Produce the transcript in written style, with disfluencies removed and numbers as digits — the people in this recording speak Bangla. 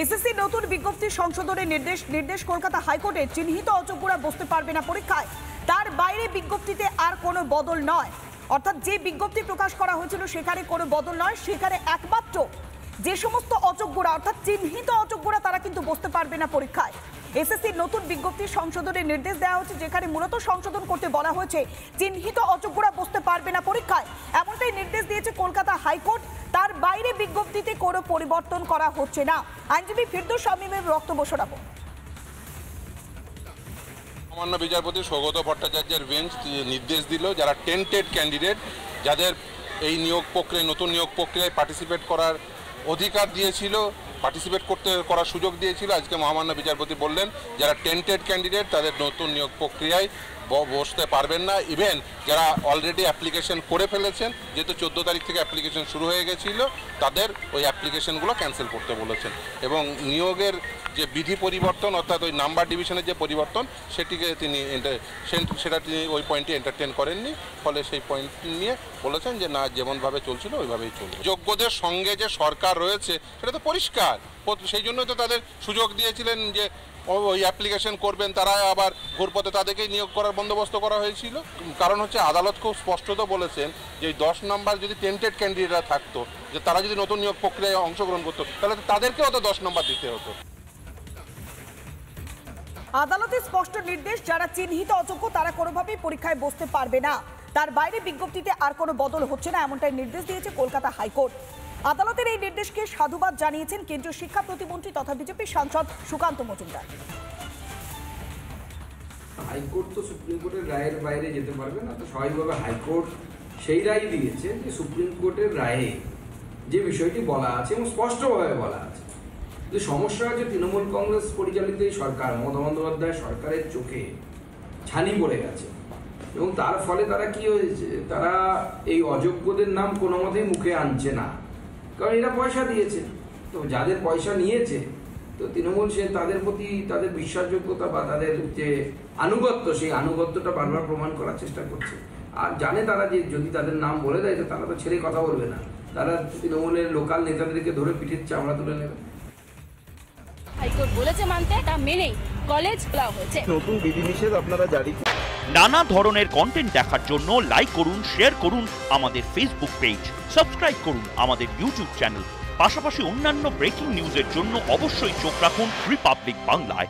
এসএসসি নতুন বিজ্ঞপ্তি সংশোধনের নির্দেশ কলকাতা হাইকোর্টে চিহ্নিত অযোগ্যরা বসতে পারবে না পরীক্ষায়। তার বাইরে বিজ্ঞপ্তিতে আর কোনো বদল নয়, অর্থাৎ যে বিজ্ঞপ্তি প্রকাশ করা হয়েছিল সেখানে কোনো বদল নয়। সেখানে একমাত্র যে সমস্ত অযোগ্যরা অর্থাৎ চিহ্নিত অযোগ্যরা তারা কিন্তু বসতে পারবে না পরীক্ষায়। এসএসসির নতুন বিজ্ঞপ্তি সংশোধনের নির্দেশ দেওয়া হয়েছে, যেখানে মূলত সংশোধন করতে বলা হয়েছে চিহ্নিত অযোগ্যরা বসতে পারবে না পরীক্ষায়, এমনটাই নির্দেশ দিয়েছে কলকাতা হাইকোর্ট। তার বাইরে বিজ্ঞপ্তিতে কোনো পরিবর্তন করা হচ্ছে না। আইনজীবী ফিরদৌস শামীমের বক্তব্য শোনাবো। মহামান্য বিচারপতি সৌগত ভট্টাচার্যের বেঞ্চ নির্দেশ দিল, যারা টেন্টেড ক্যান্ডিডেট, যাদের এই নিয়োগ প্রক্রিয়ায় নতুন নিয়োগ প্রক্রিয়ায় পার্টিসিপেট করার অধিকার দিয়েছিল, করার সুযোগ দিয়েছিল, আজকে মহামান্য বিচারপতি বললেন যারা টেন্টেড ক্যান্ডিডেট তাদের নতুন নিয়োগ প্রক্রিয়ায় বসতে পারবেন না। ইভেন যারা অলরেডি অ্যাপ্লিকেশন করে ফেলেছেন, যেহেতু 14 তারিখ থেকে অ্যাপ্লিকেশন শুরু হয়ে গেছিল, তাদের ওই অ্যাপ্লিকেশনগুলো ক্যান্সেল করতে বলেছেন। এবং নিয়োগের যে বিধি পরিবর্তন অর্থাৎ ওই নাম্বার ডিভিশনের যে পরিবর্তন সেটা তিনি ওই পয়েন্টটি এন্টারটেন করেননি। ফলে সেই পয়েন্ট নিয়ে বলেছেন যে না, যেমনভাবে চলছিল ওইভাবেই চলবে। যোগ্যদের সঙ্গে যে সরকার রয়েছে সেটা তো পরিষ্কার, সেই জন্যই তো তাদের সুযোগ দিয়েছিলেন যে ওই অ্যাপ্লিকেশন করবেন, তারা আবার ঘুরপথে তাদেরকেই নিয়োগ করার বন্দোবস্ত করা হয়েছিল। কারণ হচ্ছে আদালত খুব স্পষ্টত বলেছেন যে 10 নম্বর যদি টেন্টেড ক্যান্ডিডেটরা থাকতো, যে তারা যদি নতুন নিয়োগ প্রক্রিয়ায় অংশগ্রহণ করতো, তাহলে তাদেরকেও তো 10 নম্বর দিতে হতো। আদালতের স্পষ্ট নির্দেশ, যারা চিহ্নিত অযোগ্য তারা কোনোভাবেই পরীক্ষায় বসতে পারবে না। তার বাইরে বিজ্ঞপ্তিতে আর কোনো বদল হচ্ছে না, এমনটাই নির্দেশ দিয়েছে কলকাতা হাইকোর্ট। আদালতের এই নির্দেশকে সাধুবাদ জানিয়েছেন কেন্দ্রীয় শিক্ষা প্রতিমন্ত্রী তথা বিজেপি সাংসদ সুকান্ত মজুমদার। হাইকোর্ট তো সুপ্রিম কোর্টের রায়ের বাইরে যেতে পারবে না, তো স্বাভাবিকভাবে হাইকোর্ট সেই রায় দিয়েছে যে সুপ্রিম কোর্টের রায়ে যে বিষয়টি বলা আছে এবং স্পষ্টভাবে বলা আছে। যে সমস্যা হচ্ছে তৃণমূল কংগ্রেস পরিচালিত এই সরকার, মমতা বন্দ্যোপাধ্যায় সরকারের চোখে ছানি পড়ে গেছে এবং তার ফলে তারা কি হয়েছে, তারা এই অযোগ্যদের নাম কোনো মতেই মুখে আনছে না, কারণ এরা পয়সা দিয়েছে। তো যাদের পয়সা নিয়েছে, তো তৃণমূল সে তাদের প্রতি তাদের বিশ্বাসযোগ্যতা বা তাদের যে আনুগত্য, সেই আনুগত্যটা বারবার প্রমাণ করার চেষ্টা করছে। আর জানে তারা যে যদি তাদের নাম বলে দেয় তো তারা তো ছেড়ে কথা বলবে না, তারা তৃণমূলের লোকাল নেতাদেরকে ধরে পিঠের চামড়া তুলে নেবে। হাইকোর্ট বলেছে মানতে, তা মেনেই কলেজ খোলা হয়েছে। নতুন বিধিনিষেধ আপনারা জারি। নানা ধরনের কন্টেন্ট দেখার জন্য লাইক করুন, শেয়ার করুন আমাদের ফেসবুক পেজ, সাবস্ক্রাইব করুন আমাদের ইউটিউব চ্যানেল। পাশাপাশি অন্যান্য ব্রেকিং নিউজের জন্য অবশ্যই চোখ রাখুন রিপাবলিক বাংলায়।